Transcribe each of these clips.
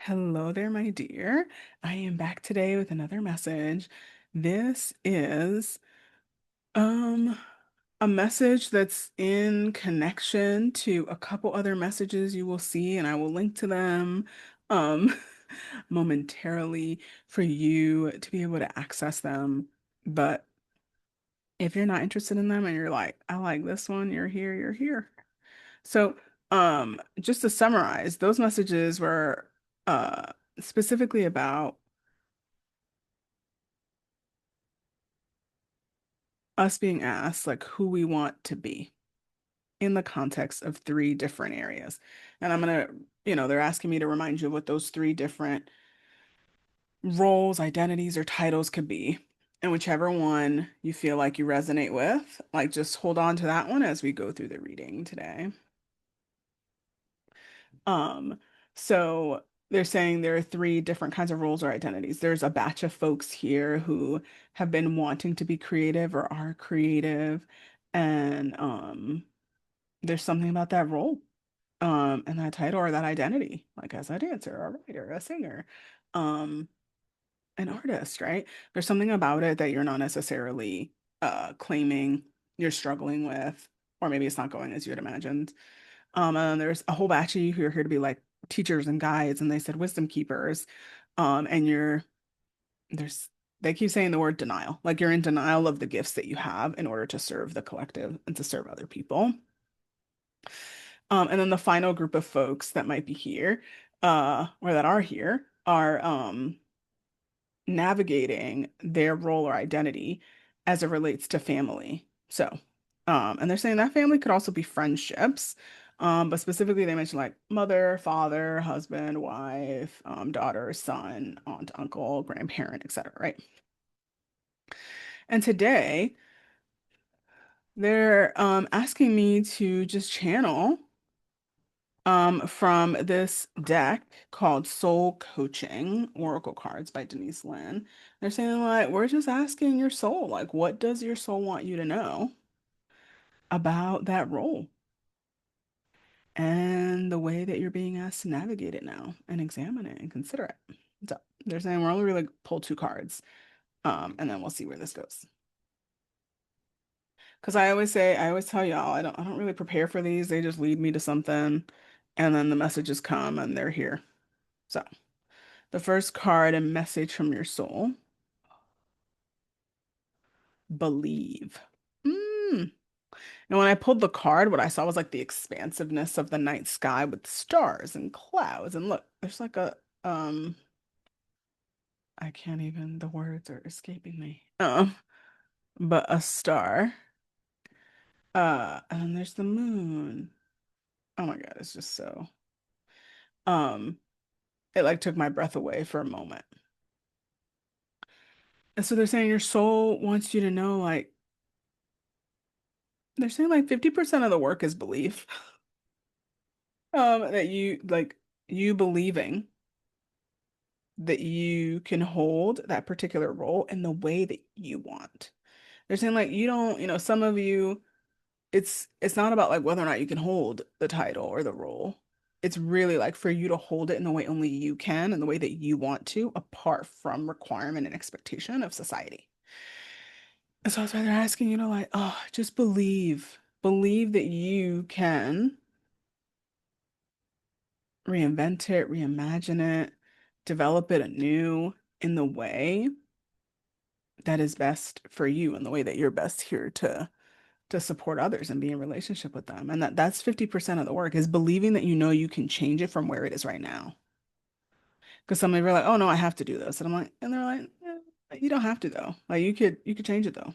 Hello there, my dear. I am back today with another message. This is um a message that's in connection to a couple other messages you will see, and I will link to them um momentarily for you to be able to access them. But if you're not interested in them and you're like, I like this one, you're here. So, just to summarize, those messages were specifically about us being asked like who we want to be in the context of three different areas. And they're asking me to remind you of what those three different roles, identities, or titles could be. And whichever one you feel like you resonate with, like just hold on to that one as we go through the reading today. Um, so they're saying there are three different kinds of roles or identities. There's a batch of folks here who have been wanting to be creative or are creative, and there's something about that role, and that title or that identity, like as a dancer, a writer, a singer, um, an artist, right? There's something about it that you're not necessarily claiming you're struggling with, or maybe it's not going as you had imagined. And there's a whole batch of you who are here to be like teachers and guides, and they said wisdom keepers. And there's they keep saying the word denial, like you're in denial of the gifts that you have in order to serve the collective and to serve other people. And then the final group of folks that might be here, or that are here, are navigating their role or identity as it relates to family. So, and they're saying that family could also be friendships. But specifically they mentioned like mother, father, husband, wife, daughter, son, aunt, uncle, grandparent, etc., right? And today they're asking me to just channel from this deck called Soul Coaching Oracle Cards by Denise Lynn. They're saying like we're just asking your soul, like what does your soul want you to know about that role and the way that you're being asked to navigate it now and examine it and consider it. So they're saying we're only really pull two cards, and then we'll see where this goes. Because I always tell y'all, I don't really prepare for these. They just lead me to something, and then the messages come and they're here. So. The first card, a message from your soul. Believe. Mm. And when I pulled the card, what I saw was like the expansiveness of the night sky with stars and clouds. And look, there's like I can't even, the words are escaping me. But a star. And then there's the moon. Oh my God, it's just so, um, it like took my breath away for a moment. And so they're saying your soul wants you to know, like, they're saying like 50% of the work is belief. That you believing that you can hold that particular role in the way that you want. They're saying like you don't, some of you, it's not about like whether or not you can hold the title or the role. It's really like for you to hold it in the way only you can and the way that you want to, apart from requirement and expectation of society. And so that's why they're asking you to like, oh, just believe. Believe that you can reinvent it, reimagine it, develop it anew in the way that is best for you and the way that you're best here to support others and be in relationship with them. And that's 50% of the work is believing that you know you can change it from where it is right now. Because some of you are like, oh no, I have to do this. And I'm like, and they're like, you don't have to though. Like you could change it though.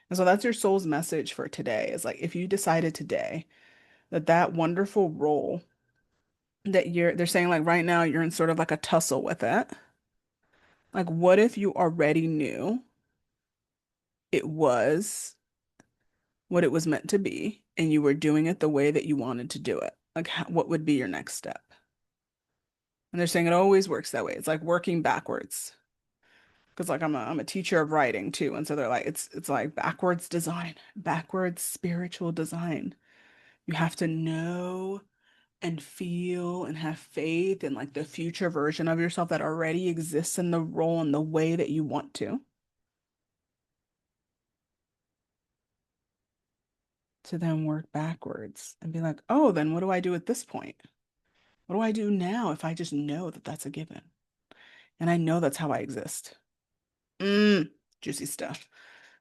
And so that's your soul's message for today is like if you decided today that that wonderful role that they're saying like right now you're in sort of like a tussle with it. Like, what if you already knew it was what it was meant to be and you were doing it the way that you wanted to do it? Like, what would be your next step? And they're saying it always works that way. It's like working backwards. Because like I'm a teacher of writing too. And so they're like, it's like backwards design, backwards spiritual design. You have to know and feel and have faith in like the future version of yourself that already exists in the role and the way that you want to then work backwards and be like, oh, then what do I do at this point? What do I do now if I just know that that's a given and I know that's how I exist? Mm, juicy stuff.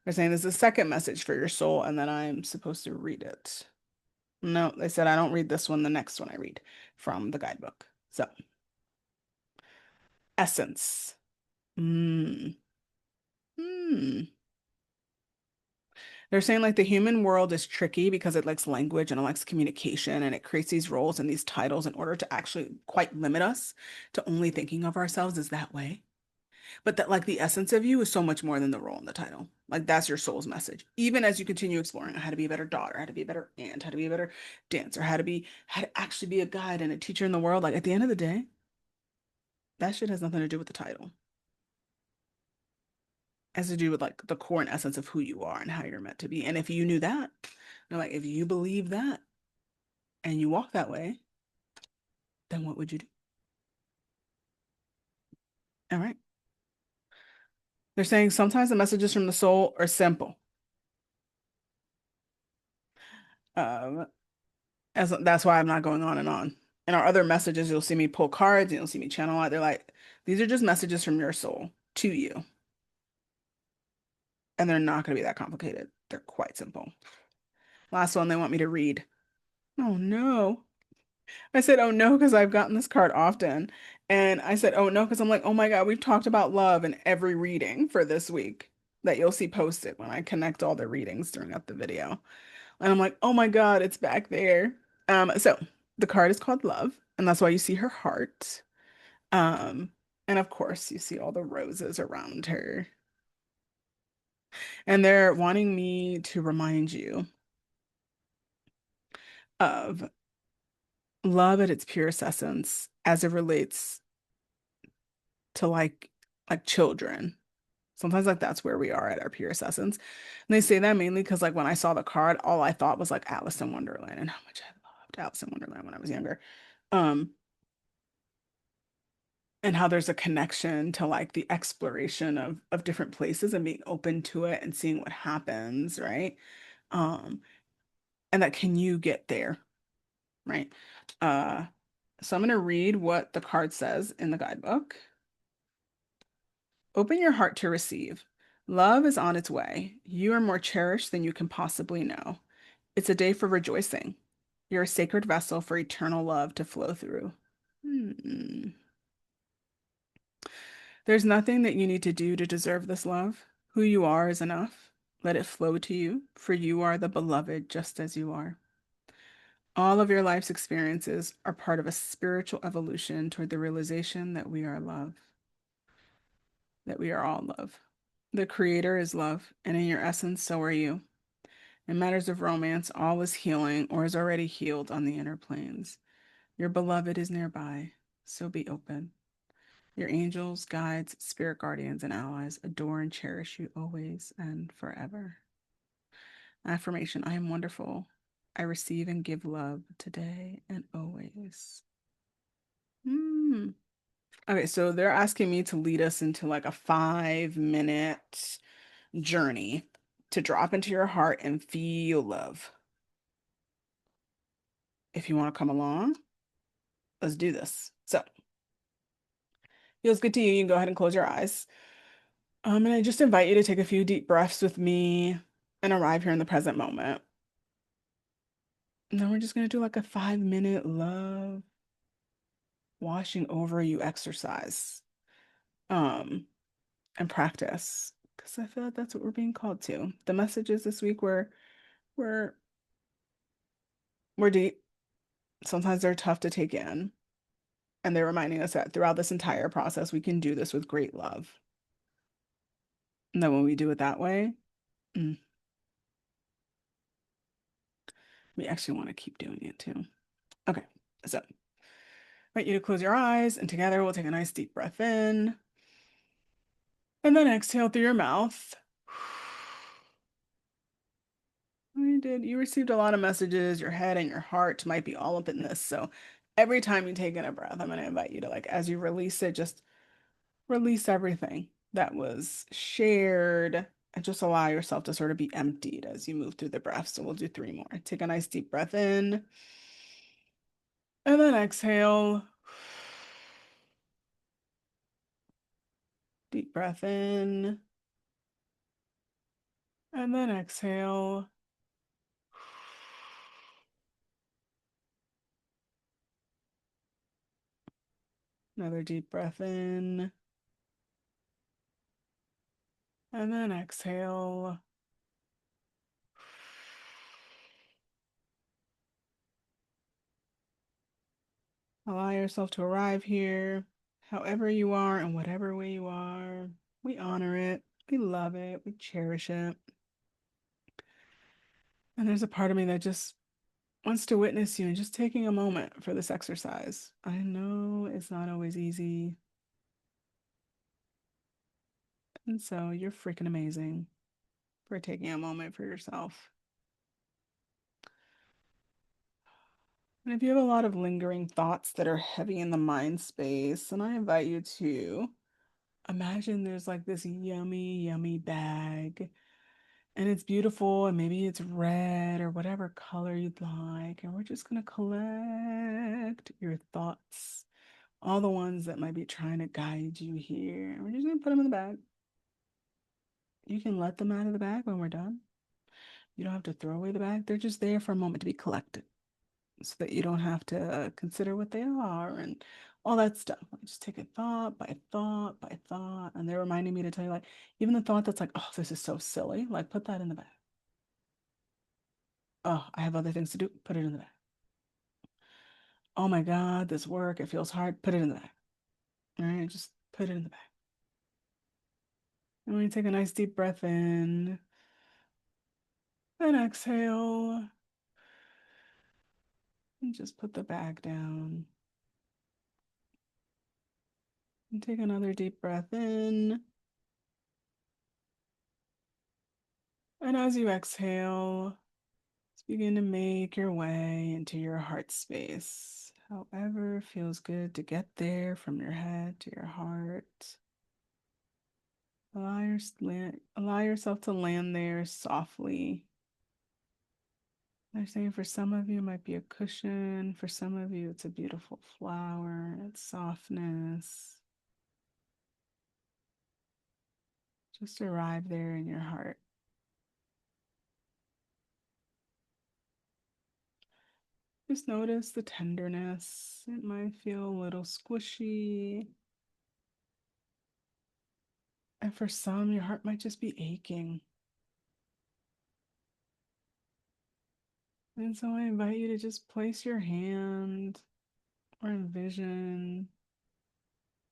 They're saying there's a second message for your soul, and then I'm supposed to read it. No, they said I don't read this one, the next one I read from the guidebook. So, essence. Mm. Hmm. They're saying like the human world is tricky because it likes language and it likes communication and it creates these roles and these titles in order to actually quite limit us to only thinking of ourselves as that way. But that like the essence of you is so much more than the role and the title. Like that's your soul's message. Even as you continue exploring how to be a better daughter, how to be a better aunt, how to be a better dancer, how to actually be a guide and a teacher in the world, like at the end of the day, that shit has nothing to do with the title. It has to do with like the core and essence of who you are and how you're meant to be. And if you knew that, like if you believe that and you walk that way, then what would you do? All right. They're saying sometimes the messages from the soul are simple. Um, as that's why I'm not going on and on. In our other messages, you'll see me pull cards and you'll see me channel out. They're like, these are just messages from your soul to you. And they're not going to be that complicated. They're quite simple. Last one, they want me to read. Oh no. I said, oh no, because I've gotten this card often. And I said, oh no, because I'm like, oh my God, we've talked about love in every reading for this week that you'll see posted when I connect all the readings during up the video. And I'm like, oh my God, it's back there. So the card is called Love, and that's why you see her heart. Um, and of course, you see all the roses around her. And they're wanting me to remind you of love at its purest essence as it relates to like children. Sometimes like that's where we are at our purest essence. And they say that mainly because like when I saw the card, all I thought was like Alice in Wonderland and how much I loved Alice in Wonderland when I was younger. Um, and how there's a connection to like the exploration of different places and being open to it and seeing what happens, right? Um, and that can you get there, right? Uh, so I'm going to read what the card says in the guidebook. Open your heart to receive. Love is on its way. You are more cherished than you can possibly know. It's a day for rejoicing. You're a sacred vessel for eternal love to flow through. Hmm. There's nothing that you need to do to deserve this love. Who you are is enough. Let it flow to you, for you are the beloved just as you are. All of your life's experiences are part of a spiritual evolution toward the realization that we are love, that we are all love. The Creator is love, and in your essence, so are you. In matters of romance, all is healing or is already healed on the inner planes. Your beloved is nearby, so be open. Your angels, guides, spirit guardians, and allies adore and cherish you always and forever. Affirmation: I am wonderful. I receive and give love today and always. Hmm. Okay, so they're asking me to lead us into like a 5-minute journey to drop into your heart and feel love. If you want to come along, let's do this. So, feels good to you. You can go ahead and close your eyes. And I just invite you to take a few deep breaths with me and arrive here in the present moment. And then we're just going to do like a 5-minute love washing over you exercise and practice because I feel like that's what we're being called to. The messages this week were were deep. Sometimes they're tough to take in, and they're reminding us that throughout this entire process, we can do this with great love. And then when we do it that way, mm, we actually want to keep doing it too. Okay, so I want you to close your eyes, and together we'll take a nice deep breath in, and then exhale through your mouth. You did. You received a lot of messages. Your head and your heart might be all up in this. So every time you take in a breath, I'm going to invite you to, like, as you release it, just release everything that was shared and just allow yourself to sort of be emptied as you move through the breath. So we'll do three more. Take a nice deep breath in and then exhale. Deep breath in and then exhale. Another deep breath in and then exhale. Allow yourself to arrive here, however you are and whatever way you are. We honor it, we love it, we cherish it. And there's a part of me that just wants to witness you and just taking a moment for this exercise. I know it's not always easy. And so you're freaking amazing for taking a moment for yourself. And if you have a lot of lingering thoughts that are heavy in the mind space, then I invite you to imagine there's like this yummy, yummy bag and it's beautiful and maybe it's red or whatever color you'd like. And we're just going to collect your thoughts, all the ones that might be trying to guide you here. And we're just going to put them in the bag. You can let them out of the bag when we're done. You don't have to throw away the bag. They're just there for a moment to be collected so that you don't have to consider what they are and all that stuff. Like, just take it thought by thought by thought. And they're reminding me to tell you, like, even the thought that's like, oh, this is so silly, like, put that in the bag. Oh, I have other things to do, put it in the bag. Oh my God, this work, it feels hard, put it in the bag. All right, just put it in the bag. And when you take a nice deep breath in and exhale, and just put the bag down. And take another deep breath in. And as you exhale, just begin to make your way into your heart space. However feels good to get there from your head to your heart. Allow yourself to land there softly. They're saying for some of you it might be a cushion, for some of you it's a beautiful flower, it's softness. Just arrive there in your heart. Just notice the tenderness. It might feel a little squishy. And for some, your heart might just be aching. And so I invite you to just place your hand or envision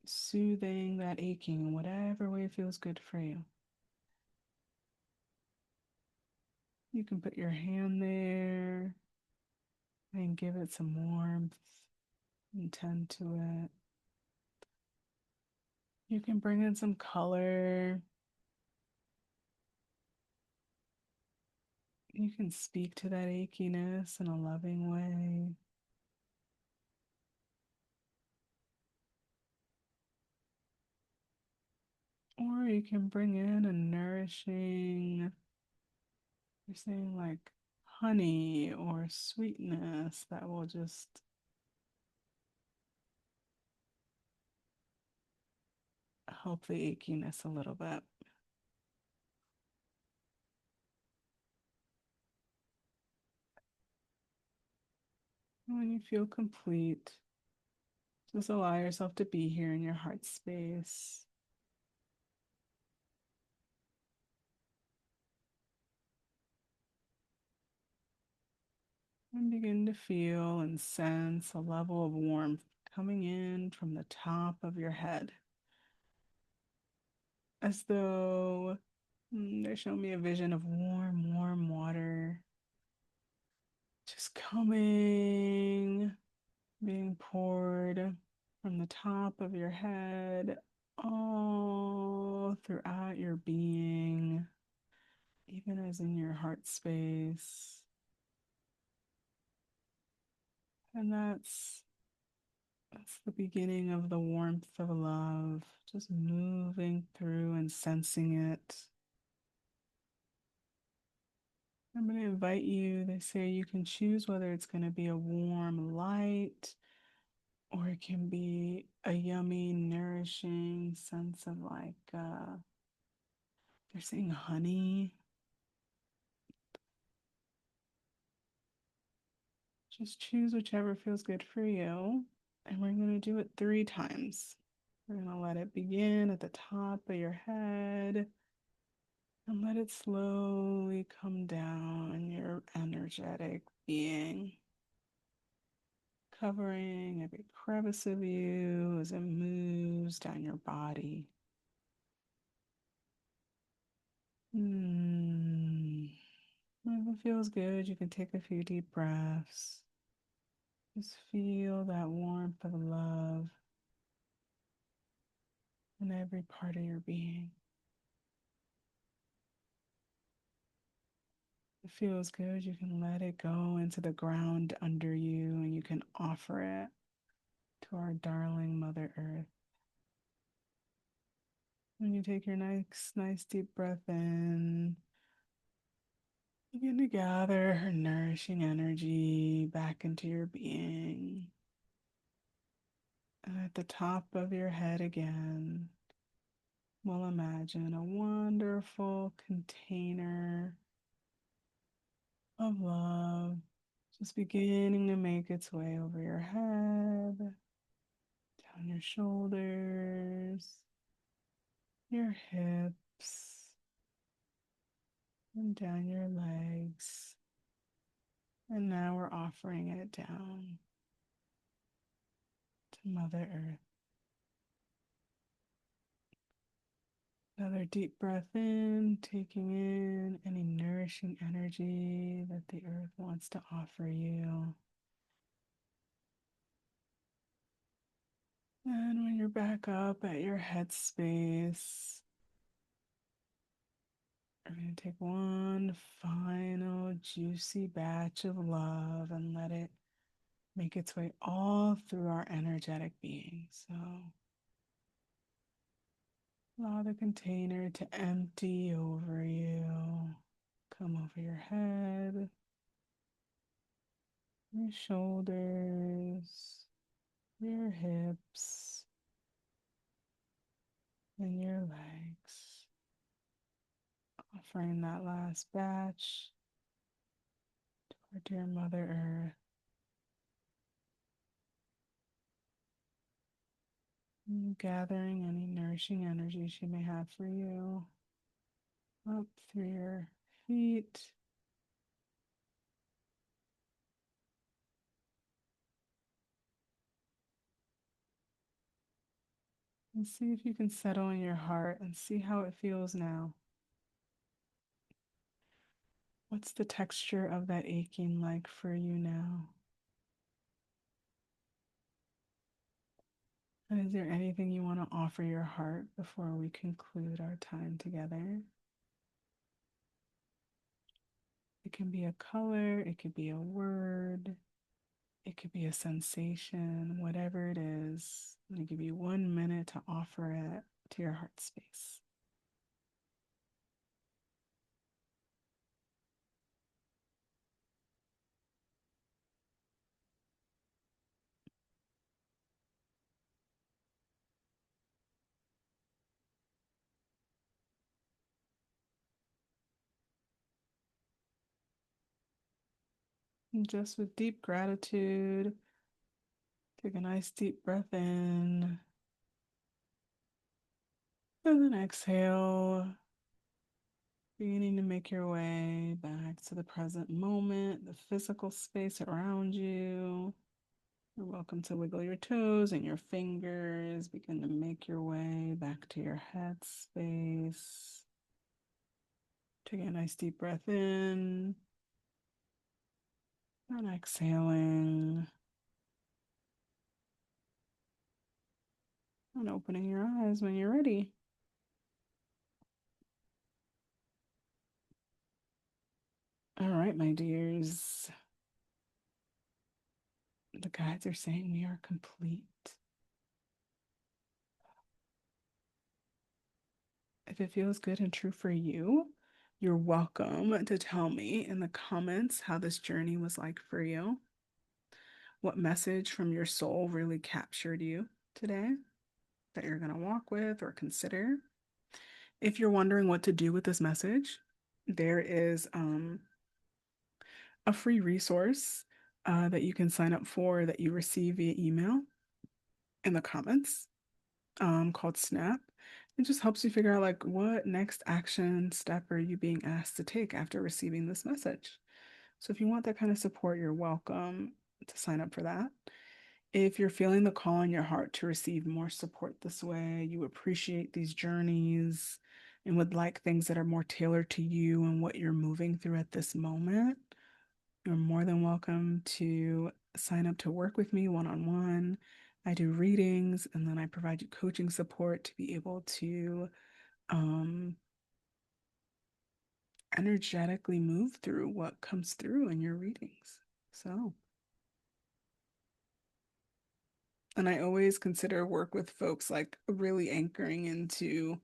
soothing that aching in whatever way feels good for you. You can put your hand there and give it some warmth and tend to it. You can bring in some color. You can speak to that achiness in a loving way. Or you can bring in a nourishing, you're saying like honey or sweetness that will just help the achiness a little bit. When you feel complete, just allow yourself to be here in your heart space. And begin to feel and sense a level of warmth coming in from the top of your head. As though they show me a vision of warm, warm water just coming, being poured from the top of your head all throughout your being. even as in your heart space. And that's the beginning of the warmth of love, just moving through and sensing it. I'm going to invite you. They say you can choose whether it's going to be a warm light or it can be a yummy, nourishing sense of like, they're saying honey. Just choose whichever feels good for you. And we're going to do it 3 times. We're going to let it begin at the top of your head and let it slowly come down your energetic being, covering every crevice of you as it moves down your body. If it feels good, you can take a few deep breaths. Just feel that warmth of love in every part of your being. It feels good, you can let it go into the ground under you and you can offer it to our darling Mother Earth. When you take your nice deep breath in, begin to gather her nourishing energy back into your being. And at the top of your head again, we'll imagine a wonderful container of love just beginning to make its way over your head, down your shoulders, your hips, and down your legs. And now we're offering it down to Mother Earth. Another deep breath in, taking in any nourishing energy that the earth wants to offer you. And when you're back up at your headspace, we're going to take one final juicy batch of love and let it make its way all through our energetic being. So allow the container to empty over you, come over your head, your shoulders, your hips, and your legs. Offering that last batch to our dear Mother Earth. And gathering any nourishing energy she may have for you up through your feet. And see if you can settle in your heart and see how it feels now. What's the texture of that aching like for you now? And is there anything you want to offer your heart before we conclude our time together? It can be a color, it could be a word, it could be a sensation, whatever it is. I'm going to give you 1 minute to offer it to your heart space. And just with deep gratitude, take a nice deep breath in. And then exhale, beginning to make your way back to the present moment, the physical space around you. You're welcome to wiggle your toes and your fingers. Begin to make your way back to your head space. Take a nice deep breath in and exhaling and opening your eyes when you're ready. right, my dears. The guides are saying we are complete. If it feels good and true for you, you're welcome to tell me in the comments how this journey was like for you. What message from your soul really captured you today that you're going to walk with or consider. If you're wondering what to do with this message, there is a free resource that you can sign up for that you receive via email in the comments called Snap. It just helps you figure out like what next action step are you being asked to take after receiving this message. So if you want that kind of support, you're welcome to sign up for that. If you're feeling the call in your heart to receive more support this way, you appreciate these journeys and would like things that are more tailored to you and what you're moving through at this moment, you're more than welcome to sign up to work with me one on one. I do readings and then I provide you coaching support to be able to um, energetically move through what comes through in your readings. So, and I always consider work with folks like really anchoring into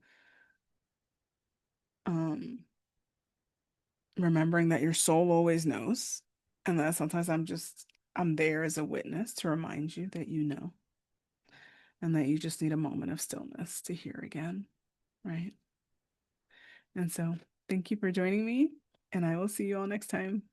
um, remembering that your soul always knows. And that sometimes I'm there as a witness to remind you that you know, and that you just need a moment of stillness to hear again, right? And so, thank you for joining me, and I will see you all next time.